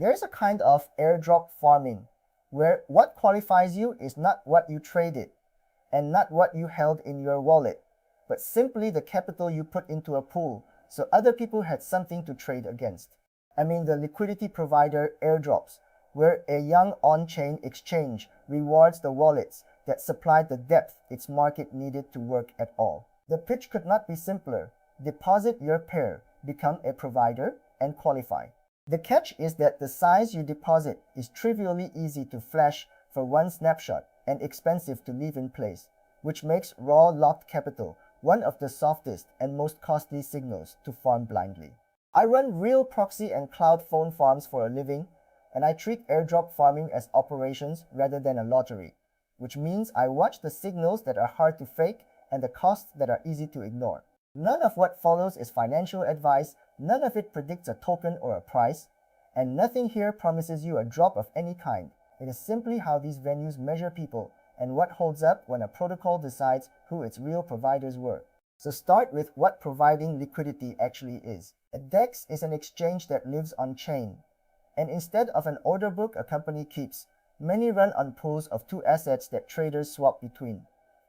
There's a kind of airdrop farming, where what qualifies you is not what you traded, and not what you held in your wallet, but simply the capital you put into a pool so other people had something to trade against. I mean the liquidity provider Airdrops, where a young on-chain exchange rewards the wallets that supplied the depth its market needed to work at all. The pitch could not be simpler. Deposit your pair, become a provider, and qualify. The catch is that the size you deposit is trivially easy to flash for one snapshot and expensive to leave in place, which makes raw locked capital one of the softest and most costly signals to farm blindly. I run real proxy and cloud phone farms for a living, and I treat airdrop farming as operations rather than a lottery, which means I watch the signals that are hard to fake and the costs that are easy to ignore. None of what follows is financial advice, none of it predicts a token or a price, and nothing here promises you a drop of any kind. It is simply how these venues measure people and what holds up when a protocol decides who its real providers were. So start with what providing liquidity actually is. A DEX is an exchange that lives on chain, and instead of an order book a company keeps, many run on pools of two assets that traders swap between,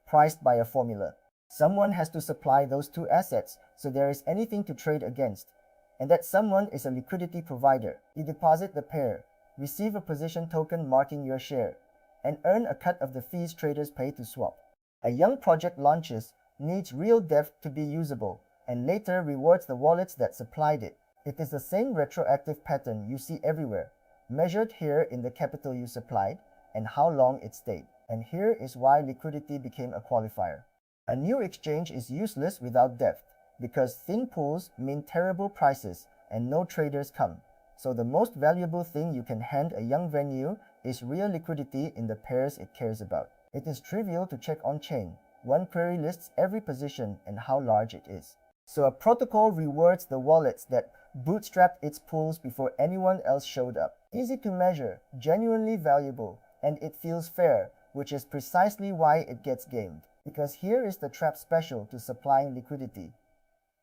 priced by a formula. Someone has to supply those two assets so there is anything to trade against, and that someone is a liquidity provider. You deposit the pair, receive a position token marking your share, and earn a cut of the fees traders pay to swap. A young project launches, needs real depth to be usable, and later rewards the wallets that supplied it. It is the same retroactive pattern you see everywhere, measured here in the capital you supplied and how long it stayed. And here is why liquidity became a qualifier. A new exchange is useless without depth, because thin pools mean terrible prices and no traders come. So the most valuable thing you can hand a young venue is real liquidity in the pairs it cares about. It is trivial to check on chain. One query lists every position and how large it is. So a protocol rewards the wallets that bootstrapped its pools before anyone else showed up. Easy to measure, genuinely valuable, and it feels fair, which is precisely why it gets gamed. Because here is the trap special to supplying liquidity.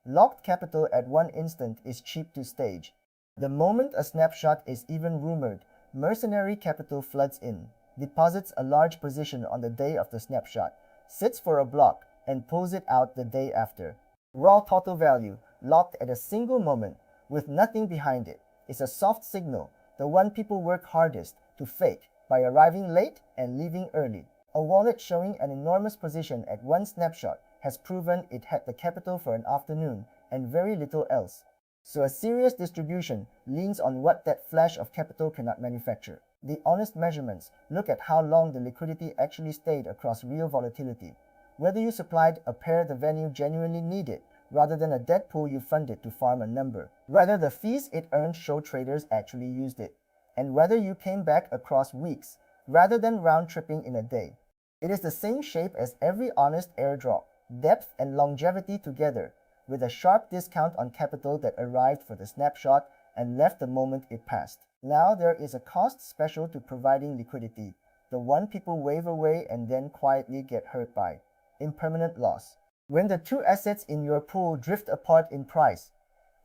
Locked capital at one instant is cheap to stage. The moment a snapshot is even rumored, mercenary capital floods in, deposits a large position on the day of the snapshot, sits for a block, and pulls it out the day after. Raw total value, locked at a single moment, with nothing behind it, is a soft signal, the one people work hardest to fake by arriving late and leaving early. A wallet showing an enormous position at one snapshot has proven it had the capital for an afternoon and very little else. So a serious distribution leans on what that flash of capital cannot manufacture. The honest measurements look at how long the liquidity actually stayed across real volatility, whether you supplied a pair the venue genuinely needed, rather than a dead pool you funded to farm a number, whether the fees it earned show traders actually used it, and whether you came back across weeks, rather than round-tripping in a day. It is the same shape as every honest airdrop, depth and longevity together, with a sharp discount on capital that arrived for the snapshot and left the moment it passed. Now there is a cost special to providing liquidity, the one people wave away and then quietly get hurt by. Impermanent loss. When the two assets in your pool drift apart in price,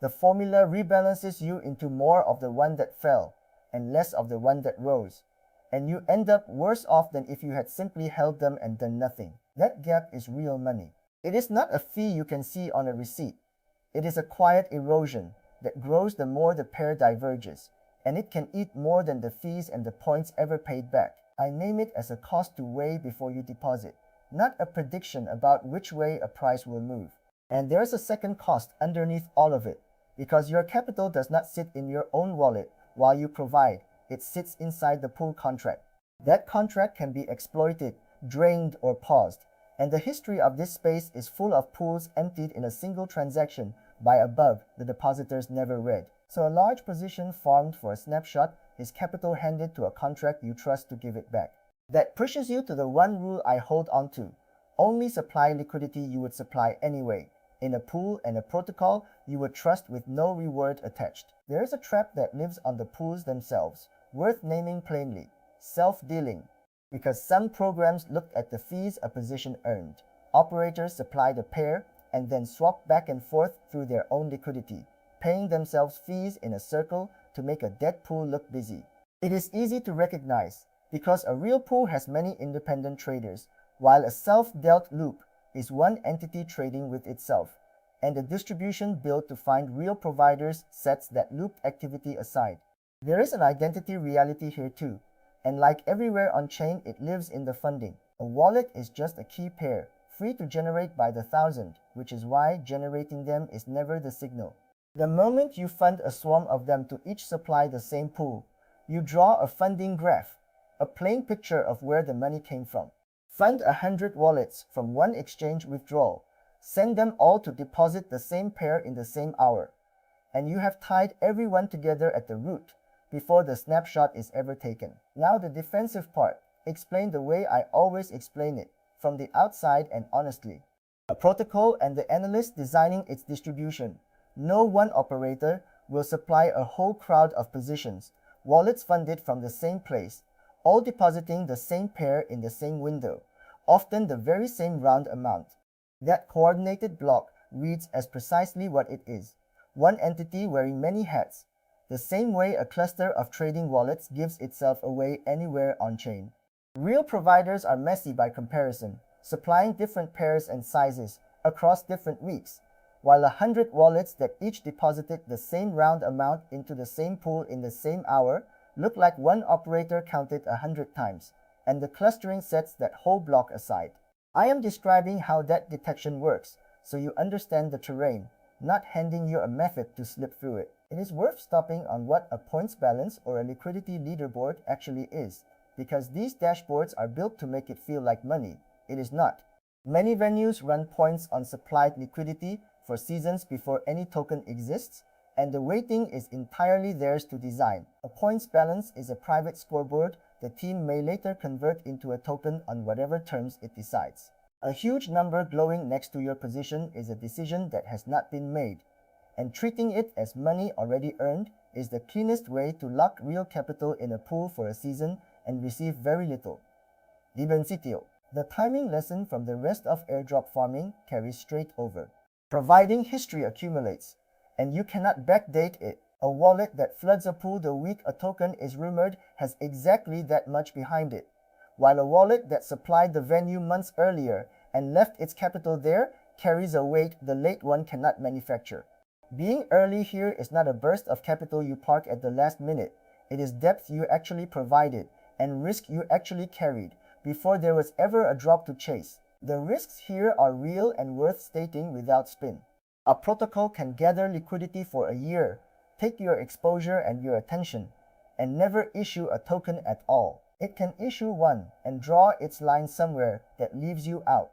the formula rebalances you into more of the one that fell and less of the one that rose, and you end up worse off than if you had simply held them and done nothing. That gap is real money. It is not a fee you can see on a receipt. It is a quiet erosion that grows the more the pair diverges, and it can eat more than the fees and the points ever paid back. I name it as a cost to weigh before you deposit, not a prediction about which way a price will move. And there's a second cost underneath all of it, because your capital does not sit in your own wallet while you provide, it sits inside the pool contract. That contract can be exploited, drained, or paused, and the history of this space is full of pools emptied in a single transaction by above the depositors never read. So a large position farmed for a snapshot is capital handed to a contract you trust to give it back. That pushes you to the one rule I hold on to. Only supply liquidity you would supply anyway, in a pool and a protocol you would trust with no reward attached. There is a trap that lives on the pools themselves, worth naming plainly: self-dealing. Because some programs looked at the fees a position earned. Operators supplied a pair and then swapped back and forth through their own liquidity, paying themselves fees in a circle to make a dead pool look busy. It is easy to recognize because a real pool has many independent traders, while a self-dealt loop is one entity trading with itself, and the distribution built to find real providers sets that loop activity aside. There is an identity reality here too, and like everywhere on-chain, it lives in the funding. A wallet is just a key pair, free to generate by the thousand, which is why generating them is never the signal. The moment you fund a swarm of them to each supply the same pool, you draw a funding graph, a plain picture of where the money came from. Fund 100 wallets from one exchange withdrawal, send them all to deposit the same pair in the same hour, and you have tied everyone together at the root before the snapshot is ever taken. Now the defensive part, explain the way I always explain it, from the outside and honestly. A protocol and the analyst designing its distribution. No one operator will supply a whole crowd of positions, wallets funded from the same place, all depositing the same pair in the same window, often the very same round amount. That coordinated block reads as precisely what it is, one entity wearing many hats, the same way a cluster of trading wallets gives itself away anywhere on-chain. Real providers are messy by comparison, supplying different pairs and sizes across different weeks, while 100 wallets that each deposited the same round amount into the same pool in the same hour look like one operator counted 100 times, and the clustering sets that whole block aside. I am describing how that detection works, so you understand the terrain, not handing you a method to slip through it. It is worth stopping on what a points balance or a liquidity leaderboard actually is, because these dashboards are built to make it feel like money. It is not. Many venues run points on supplied liquidity for seasons before any token exists, and the weighting is entirely theirs to design. A points balance is a private scoreboard the team may later convert into a token on whatever terms it decides. A huge number glowing next to your position is a decision that has not been made, and treating it as money already earned is the cleanest way to lock real capital in a pool for a season and receive very little. Diben sitio. The timing lesson from the rest of airdrop farming carries straight over. Providing history accumulates, and you cannot backdate it. A wallet that floods a pool the week a token is rumored has exactly that much behind it, while a wallet that supplied the venue months earlier and left its capital there carries a weight the late one cannot manufacture. Being early here is not a burst of capital you park at the last minute. It is depth you actually provided and risk you actually carried before there was ever a drop to chase. The risks here are real and worth stating without spin. A protocol can gather liquidity for a year, take your exposure and your attention, and never issue a token at all. It can issue one and draw its line somewhere that leaves you out,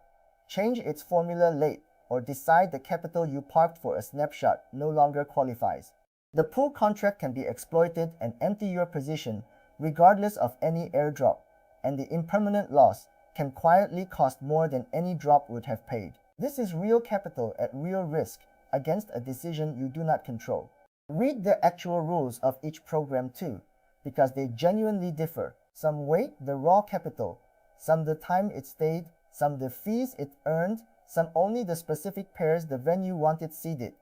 change its formula late, or decide the capital you parked for a snapshot no longer qualifies. The pool contract can be exploited and empty your position regardless of any airdrop, and the impermanent loss can quietly cost more than any drop would have paid. This is real capital at real risk against a decision you do not control. Read the actual rules of each program too, because they genuinely differ. Some weight the raw capital, some the time it stayed, some the fees it earned, some only the specific pairs the venue wanted seeded,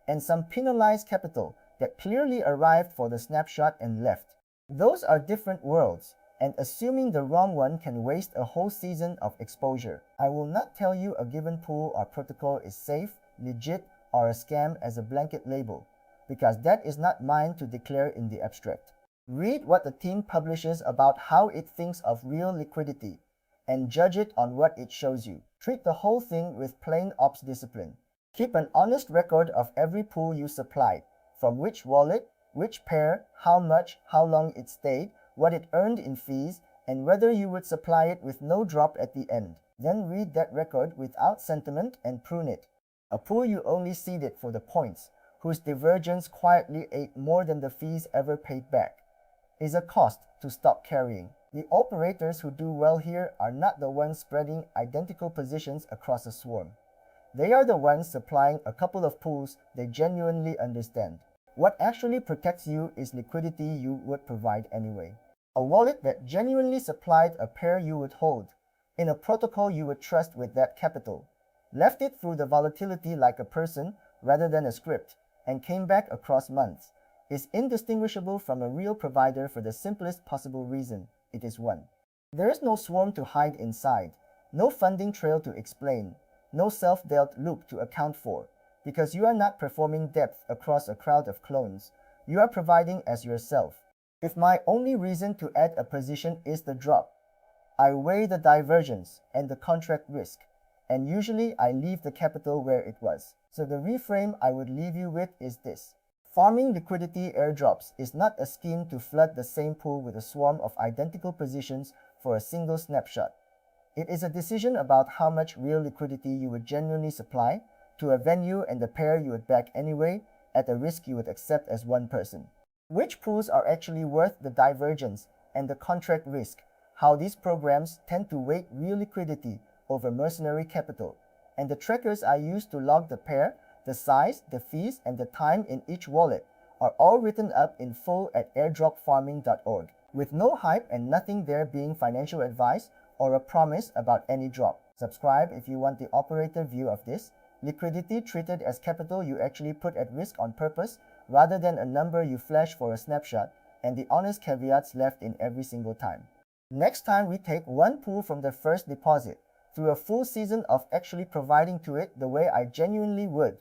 and some penalize capital that clearly arrived for the snapshot and left. Those are different worlds, and assuming the wrong one can waste a whole season of exposure. I will not tell you a given pool or protocol is safe, legit, or a scam as a blanket label, because that is not mine to declare in the abstract. Read what the team publishes about how it thinks of real liquidity, and judge it on what it shows you. Treat the whole thing with plain ops discipline. Keep an honest record of every pool you supplied, from which wallet, which pair, how much, how long it stayed, what it earned in fees, and whether you would supply it with no drop at the end. Then read that record without sentiment and prune it. A pool you only seeded for the points, whose divergence quietly ate more than the fees ever paid back, is a cost to stop carrying. The operators who do well here are not the ones spreading identical positions across a swarm. They are the ones supplying a couple of pools they genuinely understand. What actually protects you is liquidity you would provide anyway. A wallet that genuinely supplied a pair you would hold, in a protocol you would trust with that capital, left it through the volatility like a person rather than a script, and came back across months, is indistinguishable from a real provider for the simplest possible reason: it is one. There is no swarm to hide inside, no funding trail to explain, no self-dealt loop to account for, because you are not performing depth across a crowd of clones. You are providing as yourself. If my only reason to add a position is the drop, I weigh the divergence and the contract risk, and usually I leave the capital where it was. So the reframe I would leave you with is this. Farming liquidity airdrops is not a scheme to flood the same pool with a swarm of identical positions for a single snapshot. It is a decision about how much real liquidity you would genuinely supply to a venue and the pair you would back anyway at a risk you would accept as one person. Which pools are actually worth the divergence and the contract risk, how these programs tend to weight real liquidity over mercenary capital, and the trackers I use to log the pair, the size, the fees, and the time in each wallet are all written up in full at airdropfarming.org, with no hype and nothing there being financial advice or a promise about any drop. Subscribe if you want the operator view of this. Liquidity treated as capital you actually put at risk on purpose rather than a number you flash for a snapshot, and the honest caveats left in every single time. Next time we take one pool from the first deposit through a full season of actually providing to it the way I genuinely would,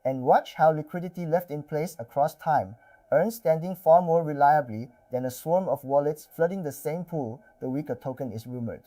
and watch how liquidity left in place across time earns standing far more reliably than a swarm of wallets flooding the same pool the week a token is rumored.